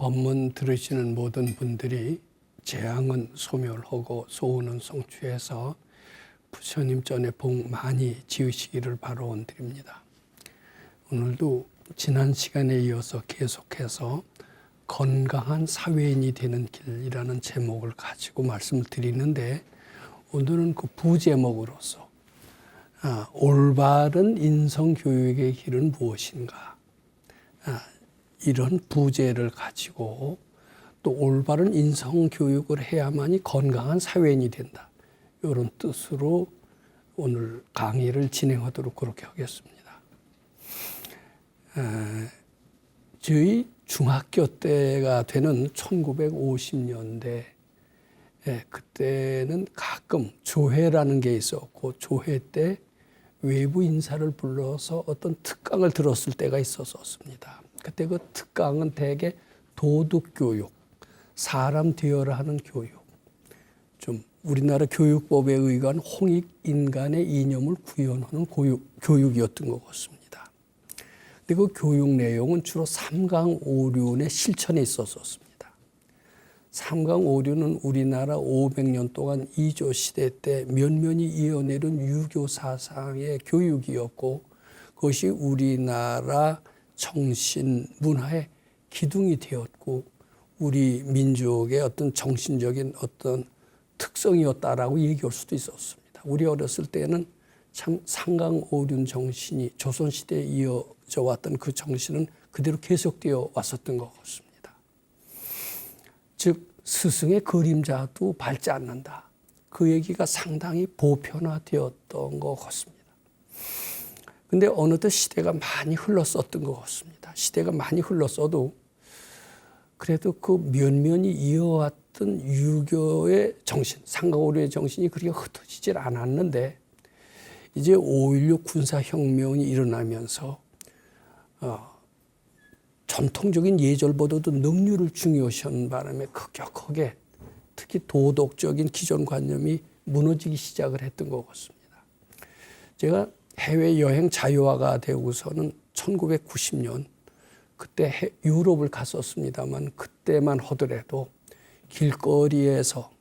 법문 들으시는 모든 분들이 재앙은 소멸하고 소원은 성취해서 부처님 전에 복 많이 지으시기를 바라원드립니다. 오늘도 지난 시간에 이어서 계속해서 건강한 사회인이 되는 길이라는 제목을 가지고 말씀을 드리는데, 오늘은 그 부제목으로서 올바른 인성교육의 길은 무엇인가, 이런 부제를 가지고 또 올바른 인성교육을 해야만이 건강한 사회인이 된다, 이런 뜻으로 오늘 강의를 진행하도록 그렇게 하겠습니다. 저희 중학교 때가 되는 1950년대, 그때는 가끔 조회라는 게 있었고, 조회 때 외부 인사를 불러서 어떤 특강을 들었을 때가 있었습니다. 그때 그 특강은 대개 도덕교육, 사람 되어라 하는 교육, 좀 우리나라 교육법에 의한 홍익인간의 이념을 구현하는 교육이었던 것 같습니다. 근데 그 교육 내용은 주로 삼강오륜의 실천에 있었습니다. 삼강오륜은 우리나라 500년 동안 이조 시대 때 면면이 이어내린 유교 사상의 교육이었고, 그것이 우리나라 정신 문화의 기둥이 되었고, 우리 민족의 어떤 정신적인 어떤 특성이었다라고 얘기할 수도 있었습니다. 우리 어렸을 때는 참 삼강오륜 정신이 조선시대에 이어져 왔던 그 정신은 그대로 계속되어 왔었던 것 같습니다. 즉 스승의 그림자도 밟지 않는다, 그 얘기가 상당히 보편화되었던 것 같습니다. 근데 어느덧 시대가 많이 흘렀었던 것 같습니다. 시대가 많이 흘렀어도 그래도 그 면면이 이어왔던 유교의 정신, 삼강오륜의 정신이 그렇게 흩어지질 않았는데, 이제 5.16 군사혁명이 일어나면서 전통적인 예절보다도 능률을 중요시하는 바람에 급격하게 특히 도덕적인 기존관념이 무너지기 시작을 했던 것 같습니다. 제가 해외여행 자유화가 되고서는 1990년 그때 유럽을 갔었습니다만, 그때만 하더라도 길거리에서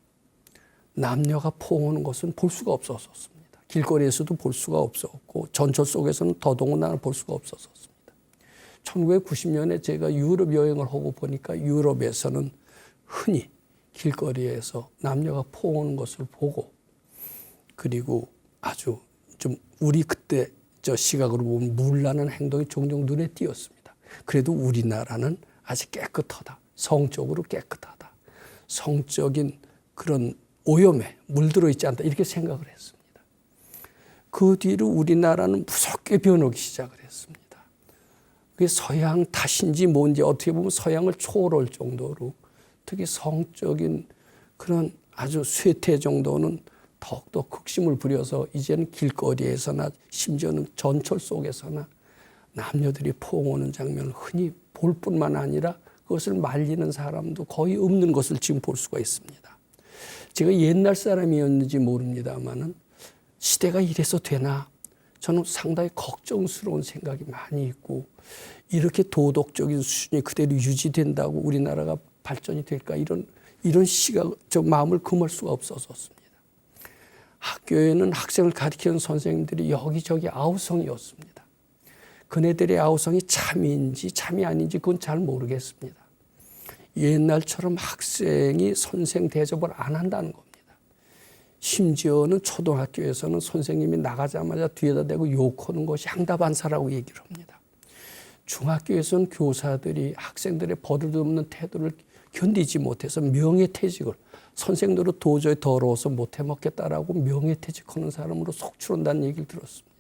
남녀가 포옹하는 것은 볼 수가 없었습니다. 길거리에서도 볼 수가 없었고, 전철 속에서는 더더군다나 볼 수가 없었습니다. 1990년에 제가 유럽 여행을 하고 보니까 유럽에서는 흔히 길거리에서 남녀가 포옹하는 것을 보고, 그리고 아주 좀 우리 그때 저 시각으로 보면 물나는 행동이 종종 눈에 띄었습니다. 그래도 우리나라는 아직 깨끗하다, 성적으로 깨끗하다, 성적인 그런 오염에 물들어 있지 않다, 이렇게 생각을 했습니다. 그 뒤로 우리나라는 무섭게 변하기 시작을 했습니다. 그게 서양 탓인지 뭔지 어떻게 보면 서양을 초월할 정도로, 특히 성적인 그런 아주 쇠퇴 정도는 더욱더 극심을 부려서 이제는 길거리에서나 심지어는 전철 속에서나 남녀들이 포옹하는 장면을 흔히 볼 뿐만 아니라 그것을 말리는 사람도 거의 없는 것을 지금 볼 수가 있습니다. 제가 옛날 사람이었는지 모릅니다만은 시대가 이래서 되나, 저는 상당히 걱정스러운 생각이 많이 있고, 이렇게 도덕적인 수준이 그대로 유지된다고 우리나라가 발전이 될까, 이런 시각, 저 마음을 금할 수가 없었습니다. 학교에는 학생을 가르치는 선생님들이 여기저기 아우성이었습니다. 그네들의 아우성이 참인지 참이 아닌지 그건 잘 모르겠습니다. 옛날처럼 학생이 선생 대접을 안 한다는 겁니다. 심지어는 초등학교에서는 선생님이 나가자마자 뒤에다 대고 욕하는 것이 향답안사라고 얘기를 합니다. 중학교에서는 교사들이 학생들의 버릇없는 태도를 견디지 못해서 명예퇴직을, 선생들은 도저히 더러워서 못 해먹겠다라고 명예퇴직하는 사람으로 속출한다는 얘기를 들었습니다.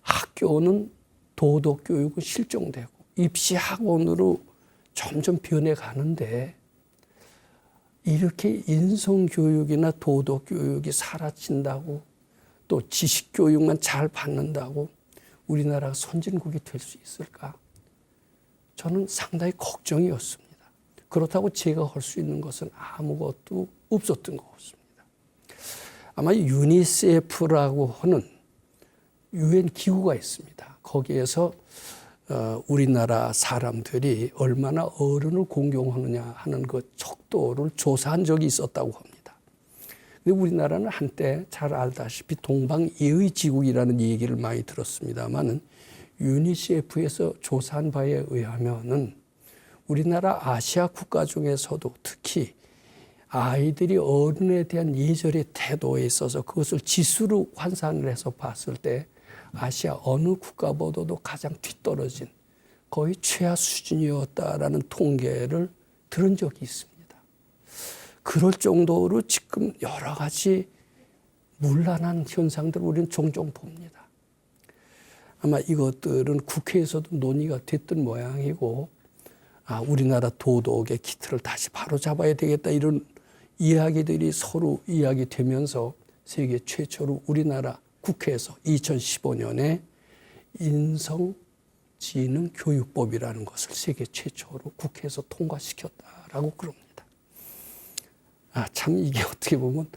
학교는 도덕교육은 실종되고 입시학원으로 점점 변해가는데, 이렇게 인성교육이나 도덕교육이 사라진다고, 또 지식교육만 잘 받는다고 우리나라가 선진국이 될 수 있을까? 저는 상당히 걱정이었습니다. 그렇다고 제가 할 수 있는 것은 아무것도 없었던 것 같습니다. 아마 유니세프라고 하는 유엔 기구가 있습니다. 거기에서 우리나라 사람들이 얼마나 어른을 공경하느냐 하는 그 척도를 조사한 적이 있었다고 합니다. 근데 우리나라는 한때 잘 알다시피 동방예의지국이라는 얘기를 많이 들었습니다만은 유니세프에서 조사한 바에 의하면은 우리나라 아시아 국가 중에서도 특히 아이들이 어른에 대한 예절의 태도에 있어서 그것을 지수로 환산을 해서 봤을 때 아시아 어느 국가보다도 가장 뒤떨어진 거의 최하 수준이었다라는 통계를 들은 적이 있습니다. 그럴 정도로 지금 여러 가지 문란한 현상들을 우리는 종종 봅니다. 아마 이것들은 국회에서도 논의가 됐던 모양이고 우리나라 도덕의 기틀을 다시 바로잡아야 되겠다 이런 이야기들이 서로 이야기되면서 세계 최초로 우리나라 국회에서 2015년에 인성지능교육법이라는 것을 세계 최초로 국회에서 통과시켰다라고 그럽니다. 참 이게 어떻게 보면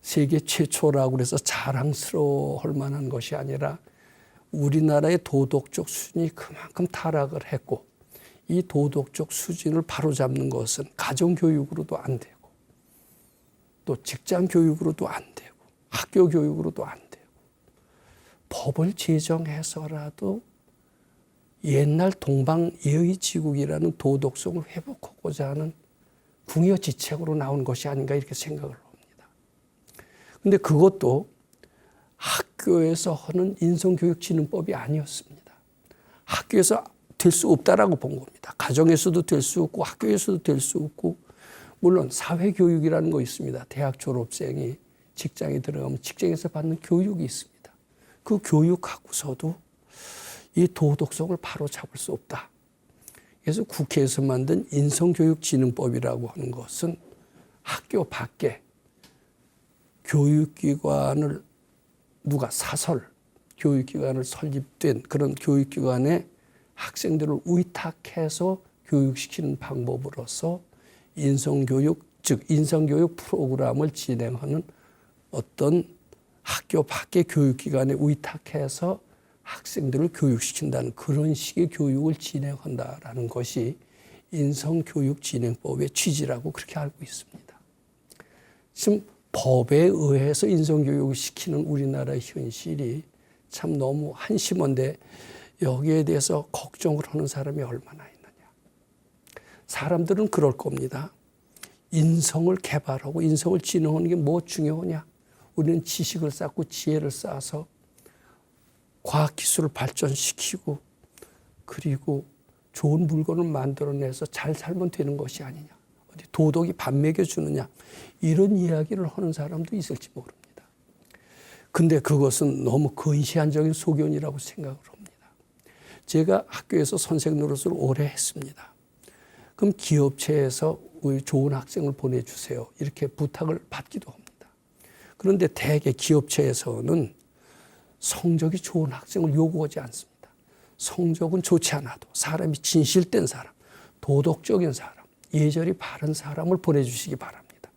세계 최초라고 해서 자랑스러워할 만한 것이 아니라 우리나라의 도덕적 수준이 그만큼 타락을 했고 이 도덕적 수준을 바로잡는 것은 가정교육으로도 안 되고 또 직장교육으로도 안 되고 학교 교육으로도 안 되고 법을 제정해서라도 옛날 동방예의지국이라는 도덕성을 회복하고자 하는 궁여지책으로 나온 것이 아닌가 이렇게 생각을 합니다. 그런데 그것도 학교에서 하는 인성교육진흥법이 아니었습니다. 학교에서 될 수 없다라고 본 겁니다. 가정에서도 될 수 없고 학교에서도 될 수 없고 물론 사회교육이라는 거 있습니다. 대학 졸업생이 직장에 들어가면 직장에서 받는 교육이 있습니다. 그 교육하고서도 이 도덕성을 바로잡을 수 없다. 그래서 국회에서 만든 인성교육진흥법이라고 하는 것은 학교 밖에 교육기관을 교육기관을 설립된 그런 교육기관에 학생들을 위탁해서 교육시키는 방법으로서 인성교육, 즉 인성교육 프로그램을 진행하는 어떤 학교 밖의 교육기관에 위탁해서 학생들을 교육시킨다는 그런 식의 교육을 진행한다라는 것이 인성교육진행법의 취지라고 그렇게 알고 있습니다. 지금 법에 의해서 인성교육을 시키는 우리나라의 현실이 참 너무 한심한데 여기에 대해서 걱정을 하는 사람이 얼마나 있느냐. 사람들은 그럴 겁니다. 인성을 개발하고 인성을 진흥하는 게 뭐 중요하냐. 우리는 지식을 쌓고 지혜를 쌓아서 과학기술을 발전시키고 그리고 좋은 물건을 만들어내서 잘 살면 되는 것이 아니냐. 어디 도덕이 밥 먹여주느냐. 이런 이야기를 하는 사람도 있을지 모릅니다. 근데 그것은 너무 근시안적인 소견이라고 생각을 합니다. 제가 학교에서 선생 노릇을 오래 했습니다. 그럼 기업체에서 좋은 학생을 보내주세요. 이렇게 부탁을 받기도 합니다. 그런데 대개 기업체에서는 성적이 좋은 학생을 요구하지 않습니다. 성적은 좋지 않아도 사람이 진실된 사람, 도덕적인 사람, 예절이 바른 사람을 보내주시기 바랍니다.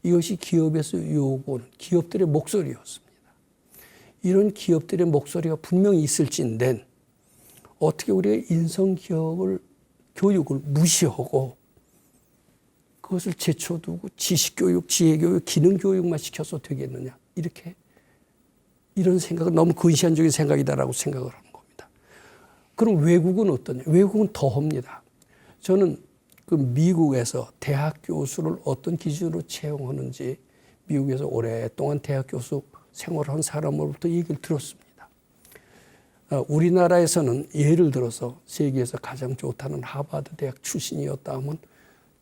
이것이 기업에서 요구하는 기업들의 목소리였습니다. 이런 기업들의 목소리가 분명히 있을진데 어떻게 우리가 인성교육을 무시하고 그것을 제쳐두고 지식교육, 지혜교육, 기능교육만 시켜서 되겠느냐. 이런 생각은 너무 근시안적인 생각이다라고 생각을 하는 겁니다. 그럼 외국은 어떠냐? 외국은 더 합니다. 저는 그 미국에서 대학 교수를 어떤 기준으로 채용하는지 미국에서 오랫동안 대학 교수 생활한 사람으로부터 얘기를 들었습니다. 우리나라에서는 예를 들어서 세계에서 가장 좋다는 하버드 대학 출신이었다 하면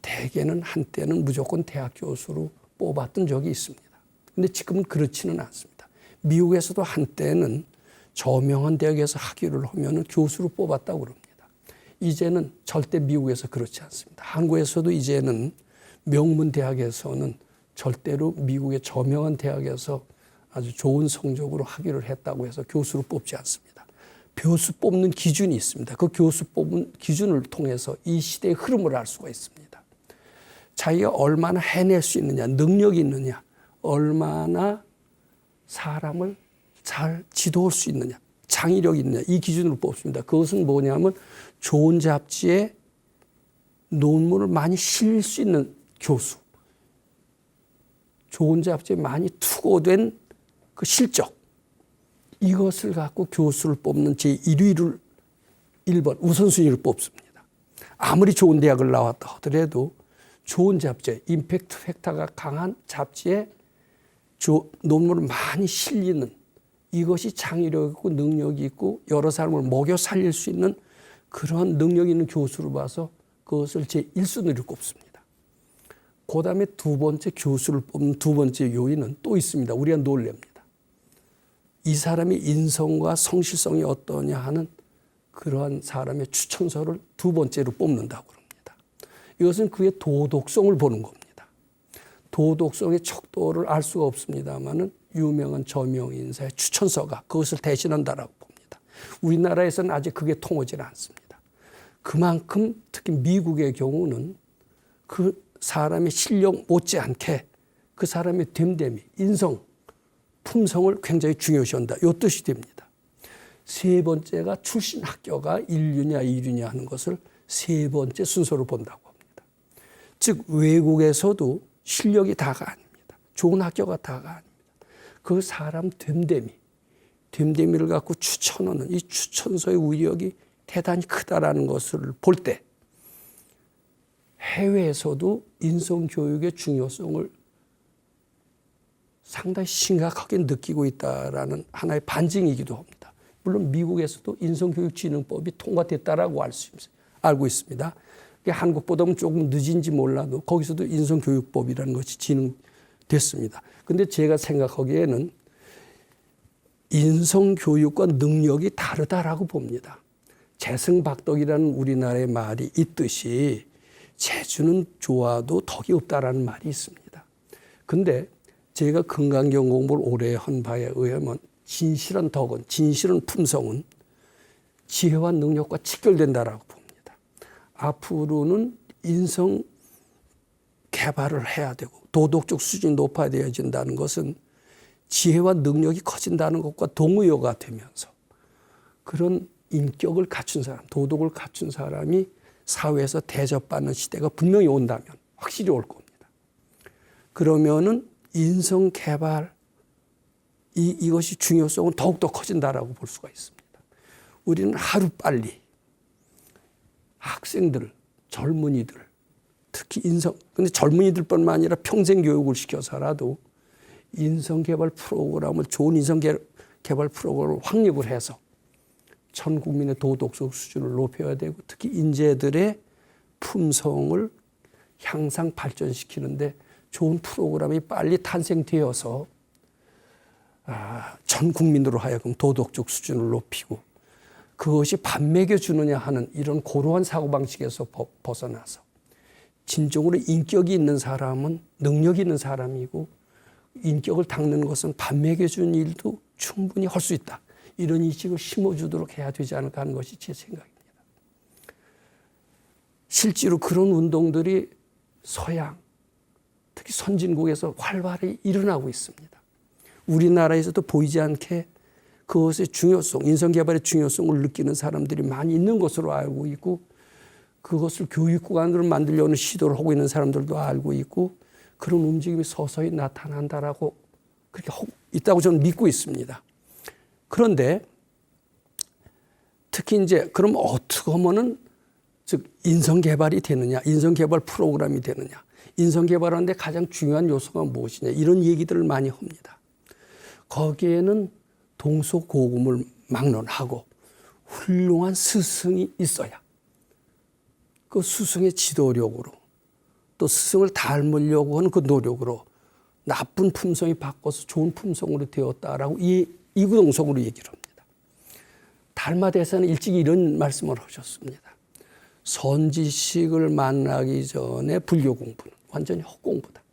대개는 한때는 무조건 대학 교수로 뽑았던 적이 있습니다. 그런데 지금은 그렇지는 않습니다. 미국에서도 한때는 저명한 대학에서 학위를 하면 교수로 뽑았다고 그럽니다. 이제는 절대 미국에서 그렇지 않습니다. 한국에서도 이제는 명문 대학에서는 절대로 미국의 저명한 대학에서 아주 좋은 성적으로 학위를 했다고 해서 교수로 뽑지 않습니다. 교수 뽑는 기준이 있습니다. 그 교수 뽑은 기준을 통해서 이 시대의 흐름을 알 수가 있습니다. 자기가 얼마나 해낼 수 있느냐, 능력이 있느냐, 얼마나 사람을 잘 지도할 수 있느냐. 창의력이 있느냐 이 기준으로 뽑습니다. 그것은 뭐냐면 좋은 잡지에 논문을 많이 실릴 수 있는 교수, 좋은 잡지에 많이 투고된 그 실적, 이것을 갖고 교수를 뽑는 제1위를 1번 우선순위를 뽑습니다. 아무리 좋은 대학을 나왔다 하더라도 좋은 잡지에 임팩트 팩터가 강한 잡지에 논문을 많이 실리는 이것이 창의력 있고 능력이 있고 여러 사람을 먹여 살릴 수 있는 그런 능력 있는 교수를 봐서 그것을 제1순위로 꼽습니다. 그 다음에 두 번째 교수를 뽑는 두 번째 요인은 또 있습니다. 우리가 놀랍니다. 이 사람의 인성과 성실성이 어떠냐 하는 그러한 사람의 추천서를 두 번째로 뽑는다고 합니다. 이것은 그의 도덕성을 보는 겁니다. 도덕성의 척도를 알 수가 없습니다만은 유명한 저명 인사의 추천서가 그것을 대신한다라고 봅니다. 우리나라에서는 아직 그게 통하지 않습니다. 그만큼 특히 미국의 경우는 그 사람의 실력 못지않게 그 사람의 됨됨이, 인성, 품성을 굉장히 중요시한다. 이 뜻이 됩니다. 세 번째가 출신 학교가 1류냐 2류냐 하는 것을 세 번째 순서로 본다고 합니다. 즉 외국에서도 실력이 다가 아닙니다. 좋은 학교가 다가 아닙니다. 그 사람 됨됨이를 갖고 추천하는 이 추천서의 위력이 대단히 크다라는 것을 볼 때 해외에서도 인성교육의 중요성을 상당히 심각하게 느끼고 있다라는 하나의 반증이기도 합니다. 물론 미국에서도 인성교육진흥법이 통과됐다라고 알고 있습니다. 한국보다는 조금 늦은지 몰라도 거기서도 인성교육법이라는 것이 진행됐습니다. 그런데 제가 생각하기에는 인성교육과 능력이 다르다라고 봅니다. 재승박덕이라는 우리나라의 말이 있듯이 재주는 좋아도 덕이 없다라는 말이 있습니다. 그런데 제가 금강경 공부를 오래 한 바에 의하면 진실한 덕은, 진실한 품성은 지혜와 능력과 직결된다라고 봅니다. 앞으로는 인성 개발을 해야 되고 도덕적 수준이 높아져진다는 것은 지혜와 능력이 커진다는 것과 동의어가 되면서 그런 인격을 갖춘 사람, 도덕을 갖춘 사람이 사회에서 대접받는 시대가 분명히 온다면 확실히 올 겁니다. 그러면은 인성 개발 이것이 중요성은 더욱더 커진다라고 볼 수가 있습니다. 우리는 하루빨리 학생들, 젊은이들, 특히 근데 젊은이들뿐만 아니라 평생 교육을 시켜서라도 인성개발 프로그램을, 좋은 인성개발 프로그램을 확립을 해서 전 국민의 도덕적 수준을 높여야 되고 특히 인재들의 품성을 향상 발전시키는데 좋은 프로그램이 빨리 탄생되어서 전 국민으로 하여금 도덕적 수준을 높이고 그것이 밥 먹여주느냐 하는 이런 고루한 사고방식에서 벗어나서 진정으로 인격이 있는 사람은 능력이 있는 사람이고 인격을 닦는 것은 밥 먹여주는 일도 충분히 할 수 있다. 이런 인식을 심어주도록 해야 되지 않을까 하는 것이 제 생각입니다. 실제로 그런 운동들이 서양, 특히 선진국에서 활발히 일어나고 있습니다. 우리나라에서도 보이지 않게 그것의 중요성, 인성개발의 중요성을 느끼는 사람들이 많이 있는 것으로 알고 있고 그것을 교육기관으로 만들려는 시도를 하고 있는 사람들도 알고 있고 그런 움직임이 서서히 나타난다라고 그렇게 하고 있다고 저는 믿고 있습니다. 그런데 특히 이제 그럼 어떻게 하면은 즉 인성개발이 되느냐, 인성개발 프로그램이 되느냐, 인성개발하는데 가장 중요한 요소가 무엇이냐 이런 얘기들을 많이 합니다. 거기에는 동서고금을 막론하고 훌륭한 스승이 있어야 그 스승의 지도력으로 또 스승을 닮으려고 하는 그 노력으로 나쁜 품성이 바꿔서 좋은 품성으로 되었다라고 이구동성으로 얘기를 합니다. 달마대사는 일찍 이런 말씀을 하셨습니다. 선지식을 만나기 전에 불교 공부는 완전히 헛공부다.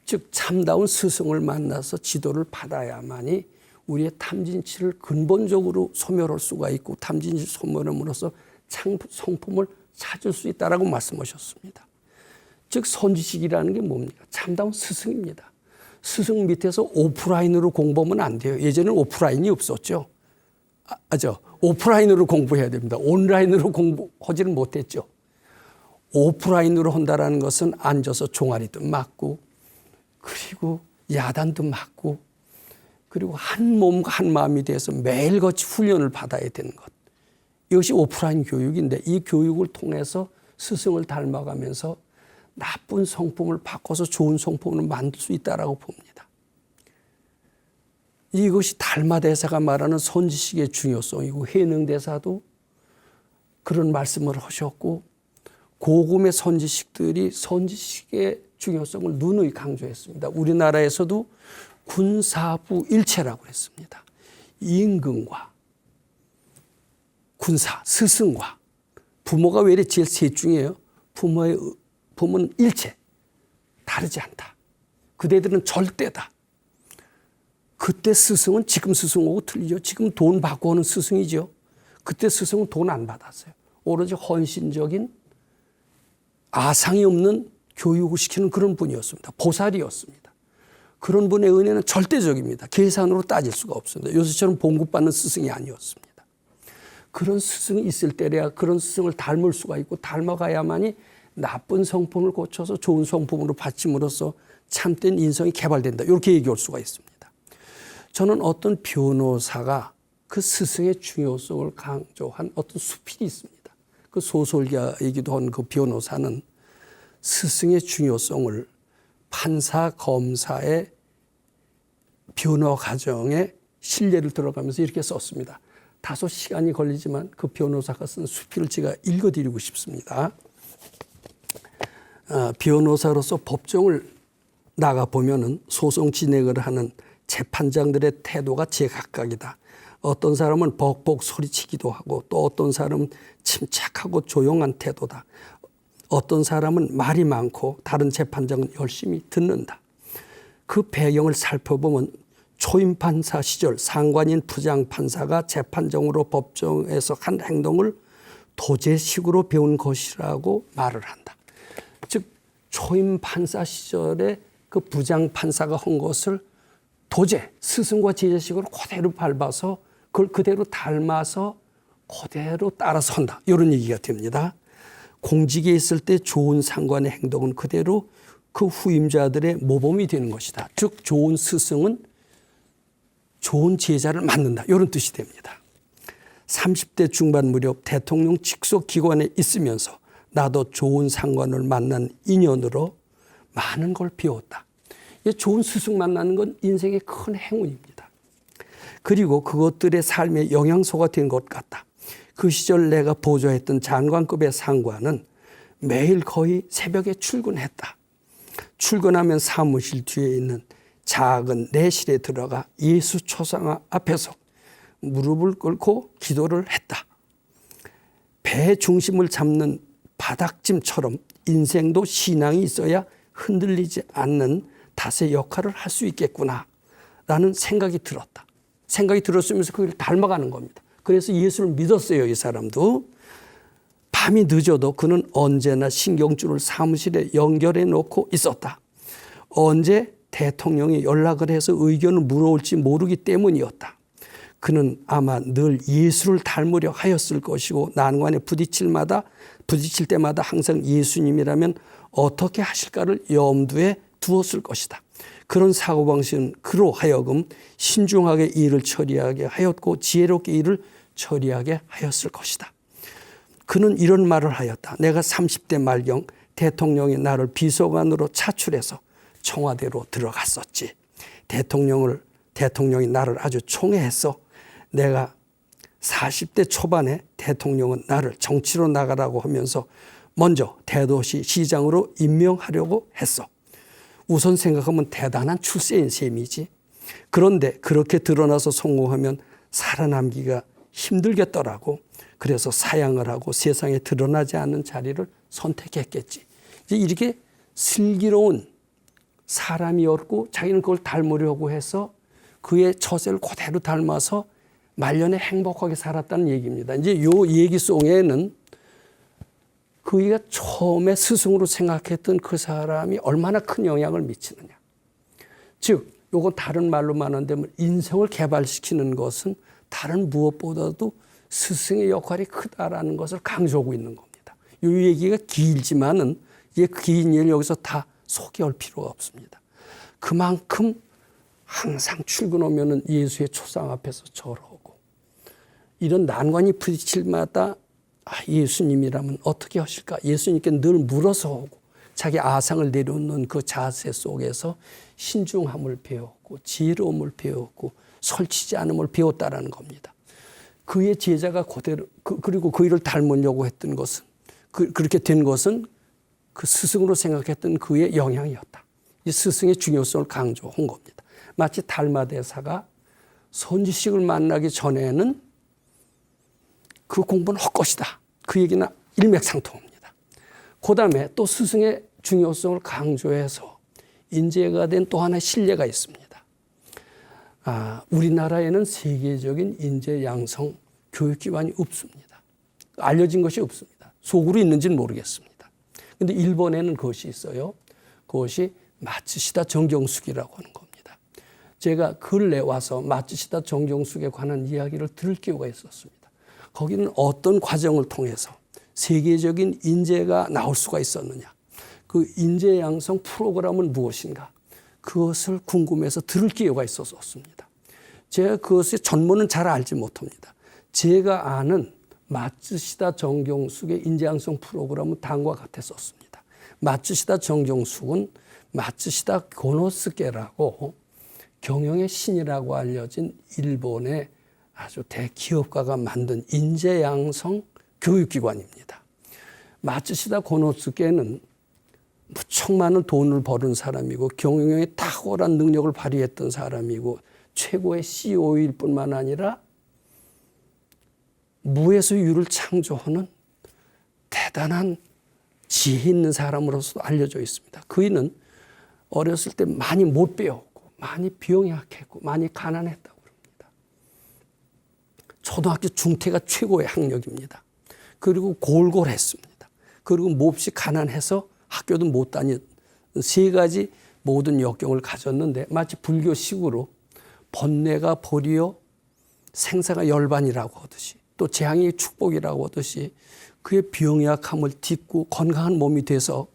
즉 참다운 스승을 만나서 지도를 받아야만이 우리의 탐진치를 근본적으로 소멸할 수가 있고 탐진치 소멸함으로써 성품을 찾을 수 있다라고 말씀하셨습니다. 즉 선지식이라는 게 뭡니까? 참다운 스승입니다. 스승 밑에서 오프라인으로 공부하면 안 돼요. 예전에는 오프라인이 없었죠. 오프라인으로 공부해야 됩니다. 온라인으로 공부하지는 못했죠. 오프라인으로 한다라는 것은 앉아서 종아리도 맞고 그리고 야단도 맞고 그리고 한 몸과 한 마음이 돼서 매일같이 훈련을 받아야 되는 것. 이것이 오프라인 교육인데 이 교육을 통해서 스승을 닮아가면서 나쁜 성품을 바꿔서 좋은 성품으로 만들 수 있다라고 봅니다. 이것이 달마대사가 말하는 선지식의 중요성이고 해능대사도 그런 말씀을 하셨고 고금의 선지식들이 선지식의 중요성을 누누이 강조했습니다. 우리나라에서도 군사부 일체라고 했습니다. 임금과 군사, 스승과 부모가 왜 이렇게 제일 셋 중이에요? 부모는 일체, 다르지 않다. 그대들은 절대다. 그때 스승은 지금 스승하고 틀리죠. 지금 돈 받고 하는 스승이죠. 그때 스승은 돈 안 받았어요. 오로지 헌신적인 아상이 없는 교육을 시키는 그런 분이었습니다. 보살이었습니다. 그런 분의 은혜는 절대적입니다. 계산으로 따질 수가 없습니다. 요새처럼 봉급받는 스승이 아니었습니다. 그런 스승이 있을 때래야 그런 스승을 닮을 수가 있고 닮아가야만이 나쁜 성품을 고쳐서 좋은 성품으로 바침으로써 참된 인성이 개발된다. 이렇게 얘기할 수가 있습니다. 저는 어떤 변호사가 그 스승의 중요성을 강조한 어떤 수필이 있습니다. 그 소설가이기도 한 그 변호사는 스승의 중요성을 판사, 검사의 변호 과정에 신뢰를 들어가면서 이렇게 썼습니다. 다소 시간이 걸리지만 그 변호사가 쓴 수필을 제가 읽어드리고 싶습니다. 변호사로서 법정을 나가보면은 소송 진행을 하는 재판장들의 태도가 제각각이다. 어떤 사람은 벅벅 소리치기도 하고 또 어떤 사람은 침착하고 조용한 태도다. 어떤 사람은 말이 많고 다른 재판장은 열심히 듣는다. 그 배경을 살펴보면 초임 판사 시절 상관인 부장판사가 재판장으로 법정에서 한 행동을 도제식으로 배운 것이라고 말을 한다. 즉 초임 판사 시절에 그 부장판사가 한 것을 도제, 스승과 제자식으로 그대로 밟아서 그걸 그대로 닮아서 그대로 따라서 한다. 이런 얘기가 됩니다. 공직에 있을 때 좋은 상관의 행동은 그대로 그 후임자들의 모범이 되는 것이다. 즉 좋은 스승은 좋은 제자를 만든다. 이런 뜻이 됩니다. 30대 중반 무렵 대통령 직속 기관에 있으면서 나도 좋은 상관을 만난 인연으로 많은 걸 배웠다. 좋은 스승 만나는 건 인생의 큰 행운입니다. 그리고 그것들의 삶의 영양소가 된 것 같다. 그 시절 내가 보좌했던 장관급의 상관은 매일 거의 새벽에 출근했다. 출근하면 사무실 뒤에 있는 작은 내실에 들어가 예수 초상 앞에서 무릎을 꿇고 기도를 했다. 배 중심을 잡는 바닥짐처럼 인생도 신앙이 있어야 흔들리지 않는 탓의 역할을 할 수 있겠구나 라는 생각이 들었다. 생각이 들었으면서 그걸 닮아가는 겁니다. 그래서 예수를 믿었어요. 이 사람도. 밤이 늦어도 그는 언제나 신경줄을 사무실에 연결해 놓고 있었다. 언제 대통령이 연락을 해서 의견을 물어올지 모르기 때문이었다. 그는 아마 늘 예수를 닮으려 하였을 것이고 난관에 부딪힐 때마다 항상 예수님이라면 어떻게 하실까를 염두에 두었을 것이다. 그런 사고방식은 그로 하여금 신중하게 일을 처리하게 하였고 지혜롭게 일을 처리하게 하였을 것이다. 그는 이런 말을 하였다. 내가 30대 말경 대통령이 나를 비서관으로 차출해서 청와대로 들어갔었지. 대통령이 나를 아주 총애했어. 내가 40대 초반에 대통령은 나를 정치로 나가라고 하면서 먼저 대도시 시장으로 임명하려고 했어. 우선 생각하면 대단한 출세인 셈이지. 그런데 그렇게 드러나서 성공하면 살아남기가 힘들겠더라고. 그래서 사양을 하고 세상에 드러나지 않는 자리를 선택했겠지. 이제 이렇게 슬기로운 사람이었고 자기는 그걸 닮으려고 해서 그의 처세를 그대로 닮아서 말년에 행복하게 살았다는 얘기입니다. 이제 이 얘기 속에는 그가 처음에 스승으로 생각했던 그 사람이 얼마나 큰 영향을 미치느냐. 즉 요건 다른 말로 말한다면 인성을 개발시키는 것은 다른 무엇보다도 스승의 역할이 크다라는 것을 강조하고 있는 겁니다. 이 얘기가 길지만은 이게 긴 일 여기서 다 소개할 필요가 없습니다. 그만큼 항상 출근하면은 예수의 초상 앞에서 절하고 이런 난관이 부딪힐 마다 예수님이라면 어떻게 하실까? 예수님께 늘 물어서 오고 자기 아상을 내려놓는 그 자세 속에서 신중함을 배웠고 지혜로움을 배웠고 설치지 않음을 배웠다라는 겁니다. 그의 제자가 그대로 그리고 그 일을 닮으려고 했던 것은 그렇게 된 것은 그 스승으로 생각했던 그의 영향이었다. 이 스승의 중요성을 강조한 겁니다. 마치 달마대사가 선지식을 만나기 전에는 그 공부는 헛것이다. 그 얘기는 일맥상통합니다. 그 다음에 또 스승의 중요성을 강조해서 인재가 된 또 하나의 신뢰가 있습니다. 우리나라에는 세계적인 인재 양성 교육기관이 없습니다. 알려진 것이 없습니다. 속으로 있는지는 모르겠습니다. 그런데 일본에는 그것이 있어요. 그것이 마츠시다 정경숙이라고 하는 겁니다. 제가 근래 와서 마츠시다 정경숙에 관한 이야기를 들을 기회가 있었습니다. 거기는 어떤 과정을 통해서 세계적인 인재가 나올 수가 있었느냐. 그 인재 양성 프로그램은 무엇인가. 그것을 궁금해서 들을 기회가 있었습니다. 제가 그것의 전문은 잘 알지 못합니다. 제가 아는 마츠시다 정경숙의 인재 양성 프로그램은 다음과 같았었습니다. 마츠시다 정경숙은 마츠시다 고노스케라고 경영의 신이라고 알려진 일본의 아주 대기업가가 만든 인재 양성 교육기관입니다. 마츠시다 고노스케는 무척 많은 돈을 버는 사람이고 경영에 탁월한 능력을 발휘했던 사람이고 최고의 CEO일 뿐만 아니라 무에서 유를 창조하는 대단한 지혜 있는 사람으로서 알려져 있습니다. 그이는 어렸을 때 많이 못 배웠고 많이 병약했고 많이 가난했다고 합니다. 초등학교 중퇴가 최고의 학력입니다. 그리고 골골했습니다. 그리고 몹시 가난해서 학교도 못 다닌 세 가지 모든 역경을 가졌는데 마치 불교식으로 번뇌가 벌이요 생사가 열반이라고 하듯이 또 재앙이 축복이라고 하듯이 그의 병약함을 딛고 건강한 몸이 돼서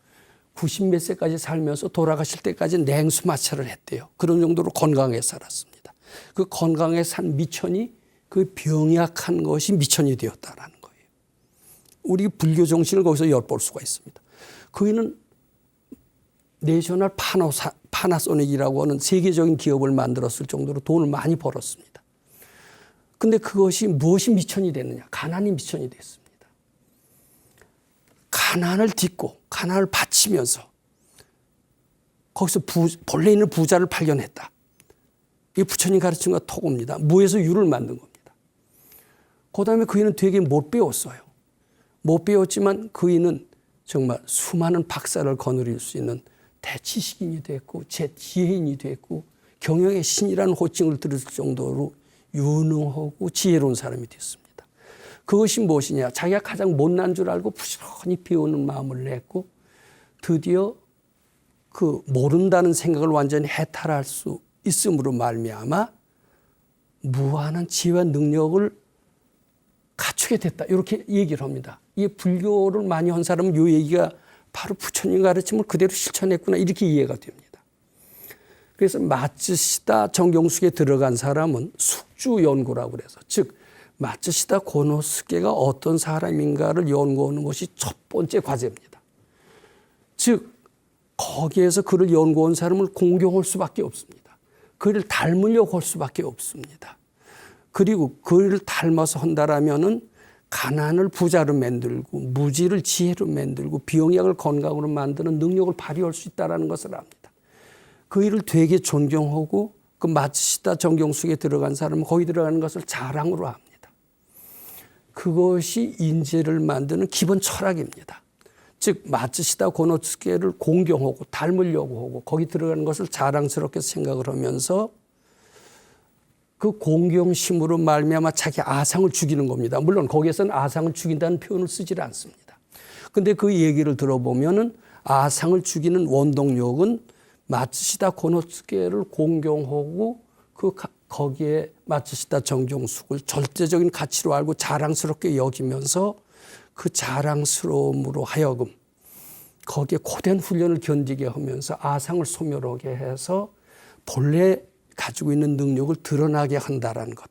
90몇 세까지 살면서 돌아가실 때까지 냉수마찰을 했대요. 그런 정도로 건강하게 살았습니다. 그 건강에 산 미천이 그 병약한 것이 미천이 되었다라는 거예요. 우리 불교 정신을 거기서 엿볼 수가 있습니다. 그이는 내셔널 파나소닉이라고 하는 세계적인 기업을 만들었을 정도로 돈을 많이 벌었습니다. 그런데 그것이 무엇이 미천이 됐느냐? 가난이 미천이 됐습니다. 가난을 딛고 가난을 바치면서 거기서 본래 있는 부자를 발견했다. 이게 부처님 가르친 것 토고입니다. 무에서 유를 만든 겁니다. 그 다음에 그이는 되게 못 배웠어요. 못 배웠지만 그이는 정말 수많은 박사를 거느릴 수 있는 대치식인이 됐고 지혜인이 됐고 경영의 신이라는 호칭을 들을 정도로 유능하고 지혜로운 사람이 됐습니다. 그것이 무엇이냐. 자기가 가장 못난 줄 알고 부지런히 배우는 마음을 냈고 드디어 그 모른다는 생각을 완전히 해탈할 수 있음으로 말미암아 무한한 지혜와 능력을 갖추게 됐다. 이렇게 얘기를 합니다. 이 불교를 많이 한 사람은 이 얘기가 바로 부처님 가르침을 그대로 실천했구나 이렇게 이해가 됩니다. 그래서 마츠시다 정경숙에 들어간 사람은 숙주 연구라고 그래서 즉 마츠시다 고노스케가 어떤 사람인가를 연구하는 것이 첫 번째 과제입니다. 즉 거기에서 그를 연구한 사람을 공경할 수밖에 없습니다. 그를 닮으려고 할 수밖에 없습니다. 그리고 그를 닮아서 한다라면은 가난을 부자로 만들고 무지를 지혜로 만들고 병약을 건강으로 만드는 능력을 발휘할 수 있다는 것을 압니다. 그 일을 되게 존경하고 그 마츠시다 정경숙에 들어간 사람은 거기 들어가는 것을 자랑으로 합니다. 그것이 인재를 만드는 기본 철학입니다. 즉 마츠시다 고노스케를 공경하고 닮으려고 하고 거기 들어가는 것을 자랑스럽게 생각을 하면서 그 공경심으로 말미암아 자기 아상을 죽이는 겁니다. 물론 거기에서는 아상을 죽인다는 표현을 쓰지 않습니다. 그런데 그 얘기를 들어보면은 아상을 죽이는 원동력은 마츠시다 고노스케를 공경하고 거기에 마츠시다 정경숙을 절대적인 가치로 알고 자랑스럽게 여기면서 그 자랑스러움으로 하여금 거기에 고된 훈련을 견디게 하면서 아상을 소멸하게 해서 본래 가지고 있는 능력을 드러나게 한다라는 것.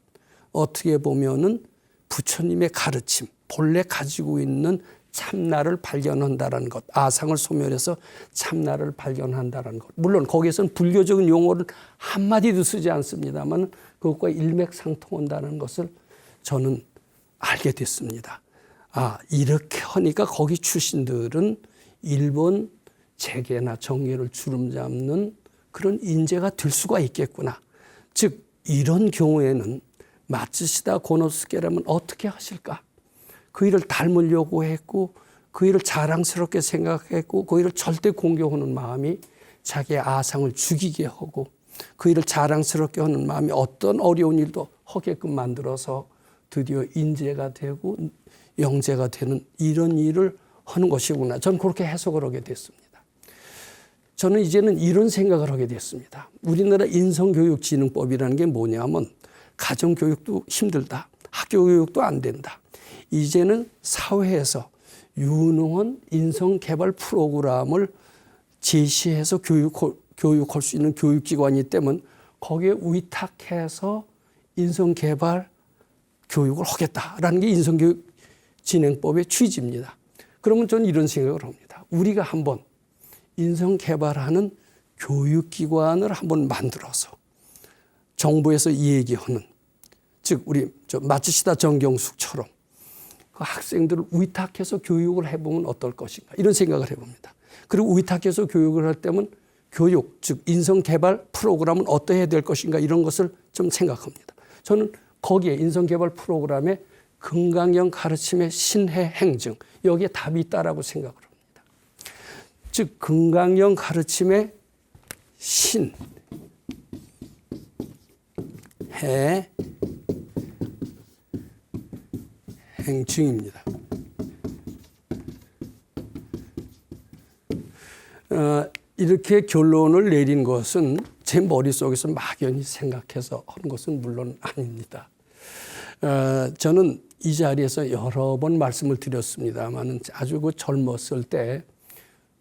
어떻게 보면은 부처님의 가르침, 본래 가지고 있는 참나를 발견한다라는 것. 아상을 소멸해서 참나를 발견한다라는 것. 물론 거기에서는 불교적인 용어를 한마디도 쓰지 않습니다만 그것과 일맥상통한다는 것을 저는 알게 됐습니다. 아, 이렇게 하니까 거기 출신들은 일본 재계나 정계를 주름잡는 그런 인재가 될 수가 있겠구나. 즉 이런 경우에는 마츠시다 고노스케라면 어떻게 하실까? 그 일을 닮으려고 했고 그 일을 자랑스럽게 생각했고 그 일을 절대 공경하는 마음이 자기의 아상을 죽이게 하고 그 일을 자랑스럽게 하는 마음이 어떤 어려운 일도 하게끔 만들어서 드디어 인재가 되고 영재가 되는 이런 일을 하는 것이구나. 저는 그렇게 해석을 하게 됐습니다. 저는 이제는 이런 생각을 하게 됐습니다. 우리나라 인성교육진흥법이라는 게 뭐냐면 가정교육도 힘들다. 학교교육도 안 된다. 이제는 사회에서 유능한 인성개발 프로그램을 제시해서 교육할 수 있는 교육기관이기 때문에 거기에 위탁해서 인성개발 교육을 하겠다라는 게 인성교육진흥법의 취지입니다. 그러면 저는 이런 생각을 합니다. 우리가 한번 인성개발하는 교육기관을 한번 만들어서 정부에서 얘기하는 즉 우리 마츠시다 정경숙처럼 그 학생들을 위탁해서 교육을 해보면 어떨 것인가 이런 생각을 해봅니다. 그리고 위탁해서 교육을 할 때면 교육 즉 인성개발 프로그램은 어떠해야 될 것인가 이런 것을 좀 생각합니다. 저는 거기에 인성개발 프로그램에 건강형 가르침의 신해 행증 여기에 답이 있다라고 생각을 합니다. 즉 건강형 가르침의 신해 행증입니다. 이렇게 결론을 내린 것은 제 머릿속에서 막연히 생각해서 한 것은 물론 아닙니다. 저는 이 자리에서 여러 번 말씀을 드렸습니다만 아주 그 젊었을 때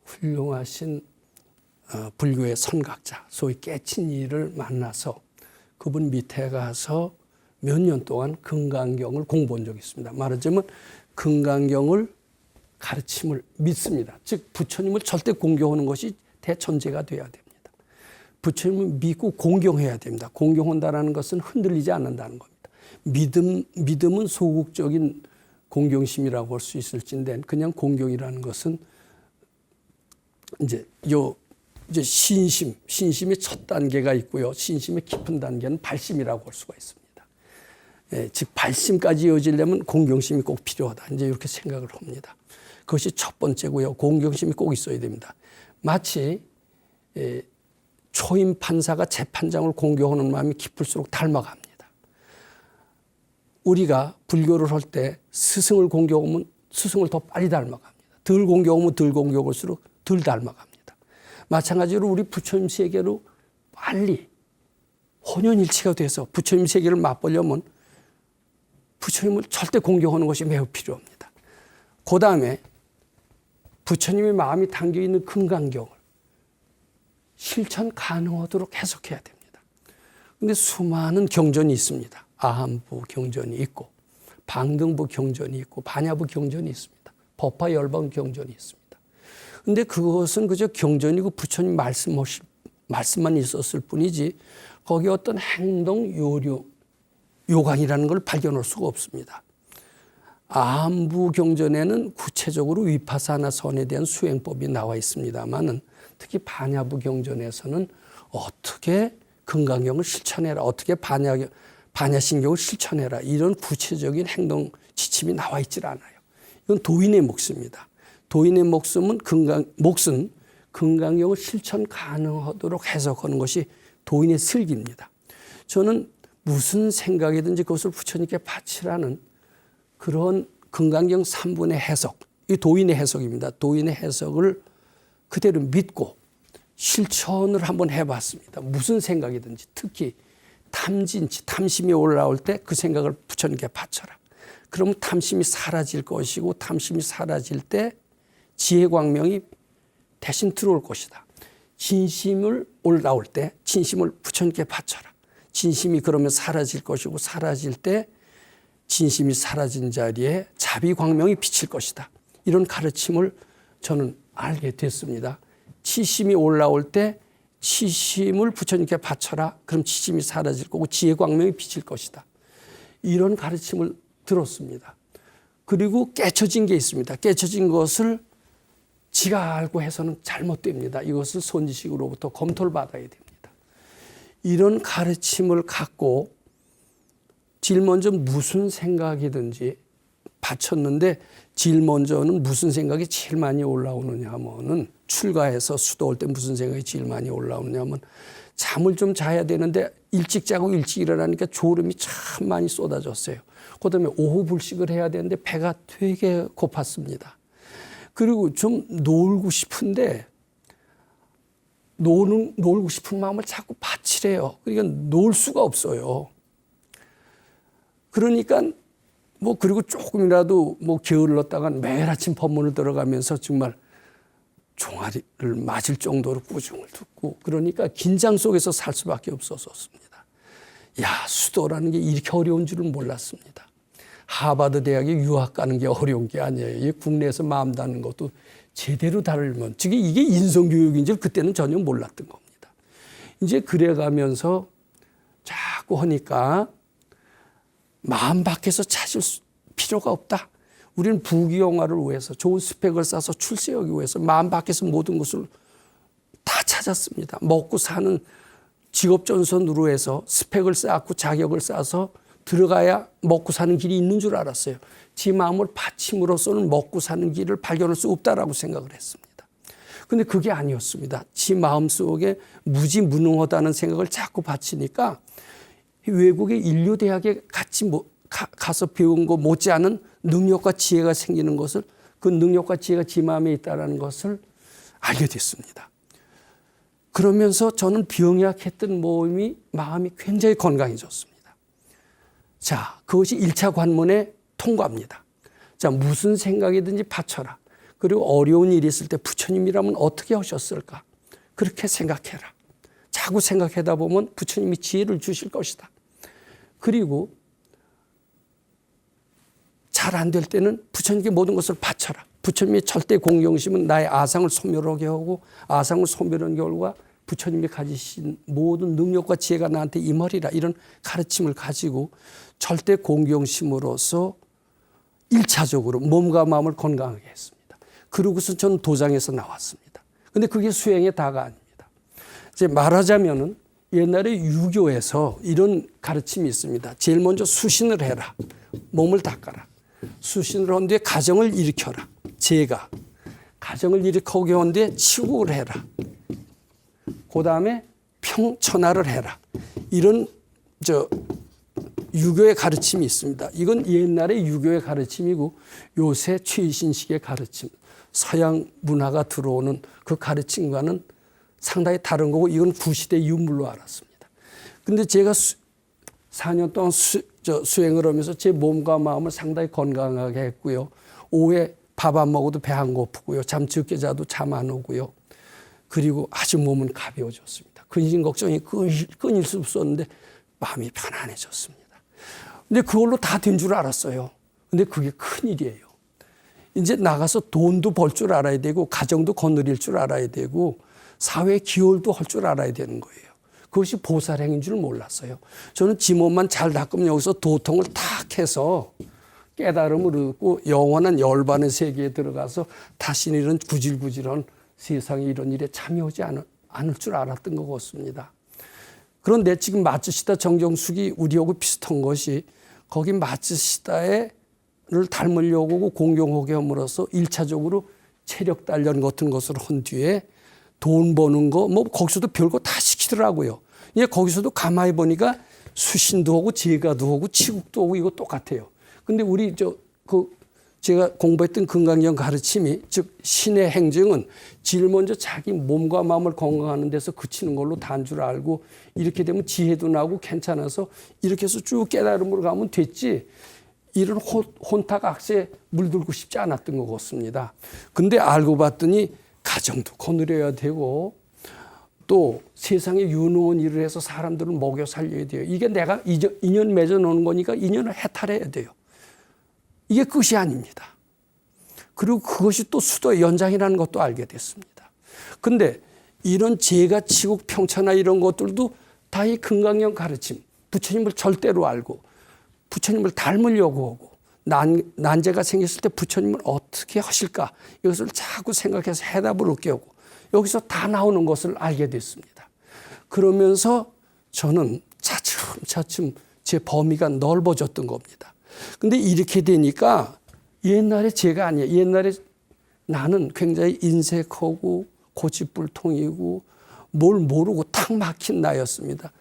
훌륭하신 불교의 선각자 소위 깨친이를 만나서 그분 밑에 가서 몇 년 동안 금강경을 공부한 적이 있습니다. 말하자면 금강경을 가르침을 믿습니다. 즉 부처님을 절대 공경하는 것이 대전제가 돼야 됩니다. 부처님을 믿고 공경해야 됩니다. 공경한다는 것은 흔들리지 않는다는 겁니다. 믿음은 소극적인 공경심이라고 할 수 있을진데 그냥 공경이라는 것은 이제 신심의 첫 단계가 있고요. 신심의 깊은 단계는 발심이라고 할 수가 있습니다. 즉 발심까지 이어지려면 공경심이 꼭 필요하다. 이제 이렇게 생각을 합니다. 그것이 첫 번째고요. 공경심이 꼭 있어야 됩니다. 마치 초임 판사가 재판장을 공경하는 마음이 깊을수록 닮아갑니다. 우리가 불교를 할 때 스승을 공경하면 스승을 더 빨리 닮아갑니다. 덜 공경하면 덜 공경할수록 덜 닮아갑니다. 마찬가지로 우리 부처님 세계로 빨리 혼연일치가 돼서 부처님 세계를 맛보려면 부처님을 절대 공경하는 것이 매우 필요합니다. 그 다음에 부처님의 마음이 담겨있는 금강경을 실천 가능하도록 해석해야 됩니다. 그런데 수많은 경전이 있습니다. 아함부 경전이 있고 방등부 경전이 있고 반야부 경전이 있습니다. 법화 열방 경전이 있습니다. 그런데 그것은 그저 경전이고 부처님 말씀만 있었을 뿐이지 거기에 어떤 행동 요강이라는 걸 발견할 수가 없습니다. 아함부 경전에는 구체적으로 위파사나 선에 대한 수행법이 나와 있습니다만은 특히 반야부 경전에서는 어떻게 금강경을 실천해라, 어떻게 반야신경을 실천해라 이런 구체적인 행동 지침이 나와 있질 않아요. 이건 도인의 몫입니다. 도인의 몫은 금강경을 실천 가능하도록 해석하는 것이 도인의 슬기입니다. 저는 무슨 생각이든지 그것을 부처님께 바치라는 그런 금강경 3분의 해석, 이 도인의 해석입니다. 도인의 해석을 그대로 믿고 실천을 한번 해봤습니다. 무슨 생각이든지 특히 탐진치, 탐심이 올라올 때 그 생각을 부처님께 바쳐라. 그러면 탐심이 사라질 것이고 탐심이 사라질 때 지혜 광명이 대신 들어올 것이다. 진심을 올라올 때 진심을 부처님께 바쳐라. 진심이 그러면 사라질 것이고 사라질 때 진심이 사라진 자리에 자비 광명이 비칠 것이다. 이런 가르침을 저는 알게 됐습니다. 치심이 올라올 때 치심을 부처님께 바쳐라. 그럼 치심이 사라질 거고 지혜 광명이 비칠 것이다. 이런 가르침을 들었습니다. 그리고 깨쳐진 게 있습니다. 깨쳐진 것을 지가 알고 해서는 잘못됩니다. 이것을 선지식으로부터 검토를 받아야 됩니다. 이런 가르침을 갖고 제일 먼저 무슨 생각이든지 바쳤는데 제일 먼저는 무슨 생각이 제일 많이 올라오느냐 하면은 출가해서 수도 올 때 무슨 생각이 제일 많이 올라오느냐 하면 잠을 좀 자야 되는데 일찍 자고 일찍 일어나니까 졸음이 참 많이 쏟아졌어요. 그다음에 오후 불식을 해야 되는데 배가 되게 고팠습니다. 그리고 좀 놀고 싶은데 놀고 싶은 마음을 자꾸 바치래요. 그러니까 놀 수가 없어요. 그러니까 그리고 조금이라도 게을렀다간 매일 아침 법문을 들어가면서 정말 종아리를 맞을 정도로 꾸중을 듣고 그러니까 긴장 속에서 살 수밖에 없었습니다. 수도라는 게 이렇게 어려운 줄은 몰랐습니다. 하버드 대학에 유학 가는 게 어려운 게 아니에요. 국내에서 마음 닫는 것도 제대로 다르면 즉 이게 인성교육인 줄 그때는 전혀 몰랐던 겁니다. 이제 그래가면서 자꾸 하니까 마음 밖에서 찾을 필요가 없다. 우리는 부귀영화를 위해서 좋은 스펙을 쌓아서 출세하기 위해서 마음 밖에서 모든 것을 다 찾았습니다. 먹고 사는 직업전선으로 해서 스펙을 쌓고 자격을 쌓아서 들어가야 먹고 사는 길이 있는 줄 알았어요. 지 마음을 바침으로써는 먹고 사는 길을 발견할 수 없다라고 생각을 했습니다. 그런데 그게 아니었습니다. 지 마음속에 무지무능하다는 생각을 자꾸 바치니까 외국의 인류대학에 가서 배운 거 못지않은 능력과 지혜가 생기는 것을 그 능력과 지혜가 지 마음에 있다는 것을 알게 됐습니다. 그러면서 저는 병약했던 마음이 굉장히 건강해졌습니다. 자, 그것이 1차 관문에 통과합니다. 자, 무슨 생각이든지 바쳐라. 그리고 어려운 일이 있을 때 부처님이라면 어떻게 하셨을까? 그렇게 생각해라. 자꾸 생각하다 보면 부처님이 지혜를 주실 것이다. 그리고 잘 안 될 때는 부처님께 모든 것을 바쳐라. 부처님의 절대 공경심은 나의 아상을 소멸하게 하고 아상을 소멸한 결과 부처님이 가지신 모든 능력과 지혜가 나한테 임하리라. 이런 가르침을 가지고 절대 공경심으로서 1차적으로 몸과 마음을 건강하게 했습니다. 그러고서 저는 도장에서 나왔습니다. 그런데 그게 수행의 다가 아닙니다. 이제 말하자면은 옛날에 유교에서 이런 가르침이 있습니다. 제일 먼저 수신을 해라. 몸을 닦아라. 수신을 한 뒤에 가정을 일으켜라. 제가 가정을 일으키게 한 뒤에 치국을 해라. 그 다음에 평천하를 해라. 이런 유교의 가르침이 있습니다. 이건 옛날의 유교의 가르침이고 요새 최신식의 가르침, 서양 문화가 들어오는 그 가르침과는 상당히 다른 거고 이건 구시대 유물로 알았습니다. 근데 제가 4년 동안 수행을 하면서 제 몸과 마음을 상당히 건강하게 했고요. 오후에 밥 안 먹어도 배 안 고프고요. 잠 적게 자도 잠 안 오고요. 그리고 아주 몸은 가벼워졌습니다. 근심 걱정이 끊일 수 없었는데 마음이 편안해졌습니다. 근데 그걸로 다 된 줄 알았어요. 근데 그게 큰일이에요. 이제 나가서 돈도 벌 줄 알아야 되고 가정도 거느릴 줄 알아야 되고 사회에 기여도 할 줄 알아야 되는 거예요. 그것이 보살행인 줄 몰랐어요. 저는 지 몸만 잘 닦으면 여기서 도통을 탁 해서 깨달음을 얻고 영원한 열반의 세계에 들어가서 다시는 이런 구질구질한 세상에 이런 일에 참여하지 않을 줄 알았던 것 같습니다. 그런데 지금 마츠시다 정정숙이 우리하고 비슷한 것이 거기 마츠시다를 닮으려고 공경하게 함으로써 1차적으로 체력 단련 같은 것을 한 뒤에 돈 버는 거 거기서도 별거 다 시키더라고요. 예, 거기서도 가만히 보니까 수신도 하고 제가도 하고 치국도 하고 이거 똑같아요. 근데 우리 제가 공부했던 건강경 가르침이, 즉 신의 행정은 제일 먼저 자기 몸과 마음을 건강하는 데서 그치는 걸로 단 줄 알고, 이렇게 되면 지혜도 나고 괜찮아서 이렇게 해서 쭉 깨달음으로 가면 됐지, 이런 혼탁악세에 물들고 싶지 않았던 것 같습니다. 근데 알고 봤더니 가정도 거느려야 되고 또 세상에 유능한 일을 해서 사람들을 먹여 살려야 돼요. 이게 내가 인연 맺어 놓는 거니까 인연을 해탈해야 돼요. 이게 끝이 아닙니다. 그리고 그것이 또 수도의 연장이라는 것도 알게 됐습니다. 근데 이런 제가 치국 평천하 이런 것들도 다 이 금강경 가르침, 부처님을 절대로 알고 부처님을 닮으려고 하고, 난제가 생겼을 때 부처님은 어떻게 하실까, 이것을 자꾸 생각해서 해답을 얻게 하고, 여기서 다 나오는 것을 알게 됐습니다. 그러면서 저는 차츰차츰 제 범위가 넓어졌던 겁니다. 근데 이렇게 되니까 옛날에 제가 아니에요. 옛날에 나는 굉장히 인색하고 고집불통이고 뭘 모르고 탁 막힌 나였습니다.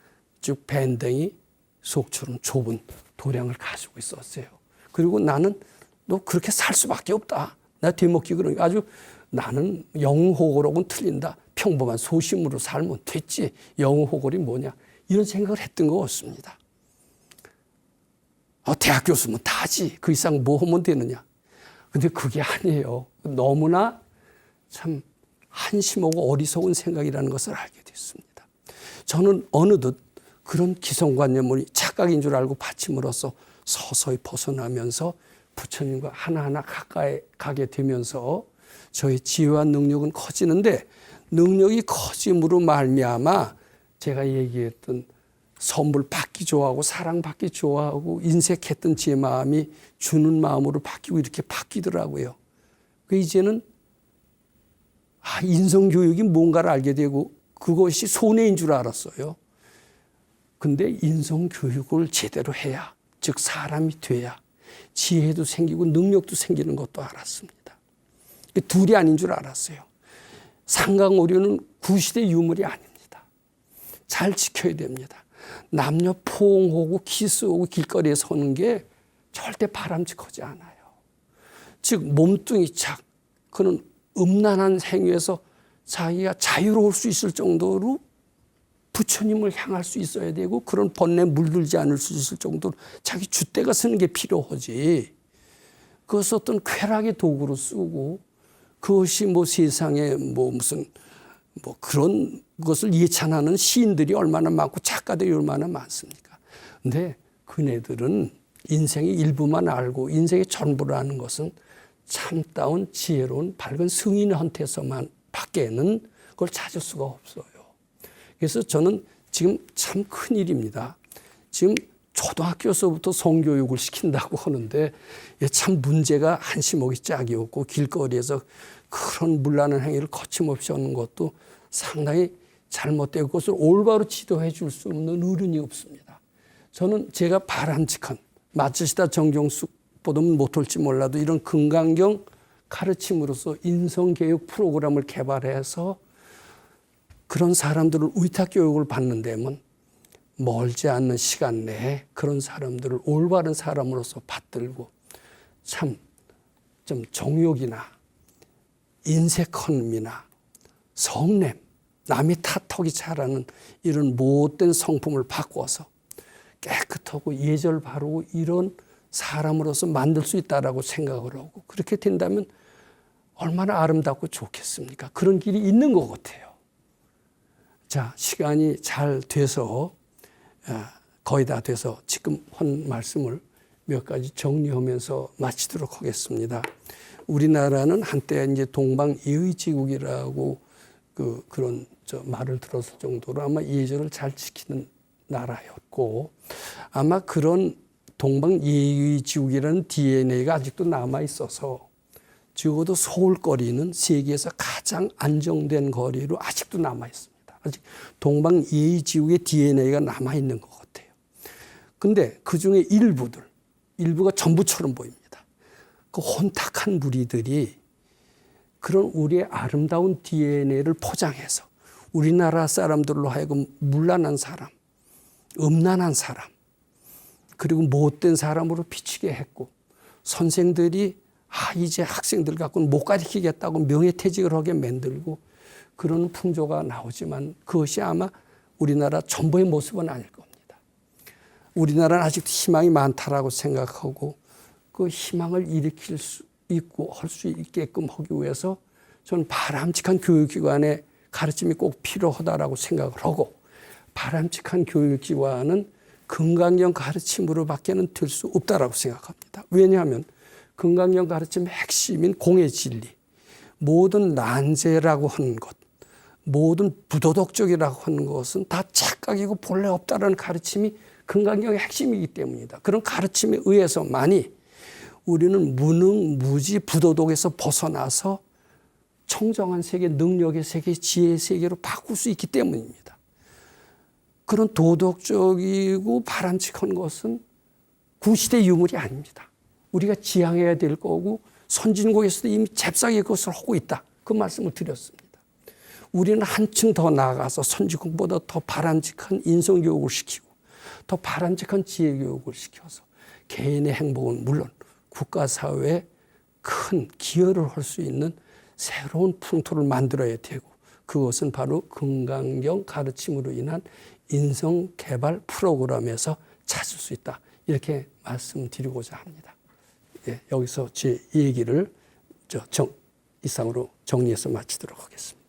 즉 밴댕이 속처럼 좁은 도량을 가지고 있었어요. 그리고 나는 너 그렇게 살 수밖에 없다. 나 되먹기 그러니까 아주 나는 영호골하고는 틀린다. 평범한 소심으로 살면 됐지. 영호골이 뭐냐. 이런 생각을 했던 것 같습니다. 대학 교수면 다지. 그 이상 뭐 하면 되느냐. 근데 그게 아니에요. 너무나 참 한심하고 어리석은 생각이라는 것을 알게 됐습니다. 저는 어느덧 그런 기성관념을 착각인 줄 알고 받침으로써 서서히 벗어나면서 부처님과 하나하나 가까이 가게 되면서 저의 지혜와 능력은 커지는데, 능력이 커짐으로 말미암아 제가 얘기했던 선물 받기 좋아하고 사랑받기 좋아하고 인색했던 제 마음이 주는 마음으로 바뀌고 이렇게 바뀌더라고요. 이제는 인성교육이 뭔가를 알게 되고 그것이 손해인 줄 알았어요. 근데 인성교육을 제대로 해야, 즉 사람이 돼야 지혜도 생기고 능력도 생기는 것도 알았습니다. 둘이 아닌 줄 알았어요. 상강오류는 구시대 유물이 아닙니다. 잘 지켜야 됩니다. 남녀 포옹하고 키스하고 길거리에 서는 게 절대 바람직하지 않아요. 즉 몸뚱이 착, 그는 음란한 행위에서 자기가 자유로울 수 있을 정도로 부처님을 향할 수 있어야 되고, 그런 번뇌에 물들지 않을 수 있을 정도로 자기 줏대가 쓰는 게 필요하지. 그것을 어떤 쾌락의 도구로 쓰고, 그것이 뭐 세상에 무슨 그런 것을 예찬하는 시인들이 얼마나 많고 작가들이 얼마나 많습니까? 근데 그네들은 인생의 일부만 알고 인생의 전부를 아는 것은 참다운 지혜로운 밝은 승인한테서만 밖에는 그걸 찾을 수가 없어요. 그래서 저는 지금 참 큰일입니다. 지금 초등학교에서부터 성교육을 시킨다고 하는데 참 문제가 한심하기 짝이 없고, 길거리에서 그런 문란한 행위를 거침없이 하는 것도 상당히 잘못되고 그것을 올바로 지도해 줄 수 없는 어른이 없습니다. 저는 제가 바람직한 마츠시다 정경숙보다는 못할지 몰라도 이런 금강경 가르침으로써 인성교육 프로그램을 개발해서 그런 사람들을 위탁교육을 받는 데면 멀지 않는 시간 내에 그런 사람들을 올바른 사람으로서 받들고, 참 좀 정욕이나 인색함이나 성냄, 남이 탓하기 잘하는 이런 못된 성품을 바꿔서 깨끗하고 예절 바르고 이런 사람으로서 만들 수 있다라고 생각을 하고, 그렇게 된다면 얼마나 아름답고 좋겠습니까? 그런 길이 있는 것 같아요. 자, 시간이 잘 돼서 거의 다 돼서 지금 한 말씀을 몇 가지 정리하면서 마치도록 하겠습니다. 우리나라는 한때 이제 동방예의지국이라고 그런 말을 들었을 정도로 아마 예절을 잘 지키는 나라였고, 아마 그런 동방예의지국이라는 DNA가 아직도 남아 있어서 적어도 서울거리는 세계에서 가장 안정된 거리로 아직도 남아 있습니다. 아직 동방예의지국의 DNA가 남아 있는 것 같아요. 근데 그 중에 일부가 전부처럼 보입니다. 그 혼탁한 무리들이 그런 우리의 아름다운 DNA를 포장해서 우리나라 사람들로 하여금 문란한 사람, 음란한 사람, 그리고 못된 사람으로 비치게 했고, 선생들이 이제 학생들 갖고는 못 가르치겠다고 명예퇴직을 하게 만들고 그런 풍조가 나오지만 그것이 아마 우리나라 전부의 모습은 아닐 겁니다. 우리나라는 아직도 희망이 많다라고 생각하고 그 희망을 일으킬 수 있고 할 수 있게끔 하기 위해서 저는 바람직한 교육기관의 가르침이 꼭 필요하다라고 생각을 하고 바람직한 교육기관은 건강형 가르침으로 밖에는 될 수 없다라고 생각합니다. 왜냐하면 건강형 가르침의 핵심인 공의 진리, 모든 난제라고 하는 것, 모든 부도덕적이라고 하는 것은 다 착각이고 본래 없다라는 가르침이 건강형의 핵심이기 때문이다. 그런 가르침에 의해서만이 우리는 무능, 무지, 부도덕에서 벗어나서 청정한 세계, 능력의 세계, 지혜의 세계로 바꿀 수 있기 때문입니다. 그런 도덕적이고 바람직한 것은 구시대 유물이 아닙니다. 우리가 지향해야 될 거고 선진국에서도 이미 잽싸게 그것을 하고 있다. 그 말씀을 드렸습니다. 우리는 한층 더 나아가서 선진국보다 더 바람직한 인성교육을 시키고 더 바람직한 지혜교육을 시켜서 개인의 행복은 물론 국가사회에 큰 기여를 할 수 있는 새로운 풍토를 만들어야 되고 그것은 바로 건강형 가르침으로 인한 인성개발 프로그램에서 찾을 수 있다. 이렇게 말씀드리고자 합니다. 여기서 제 얘기를 이상으로 정리해서 마치도록 하겠습니다.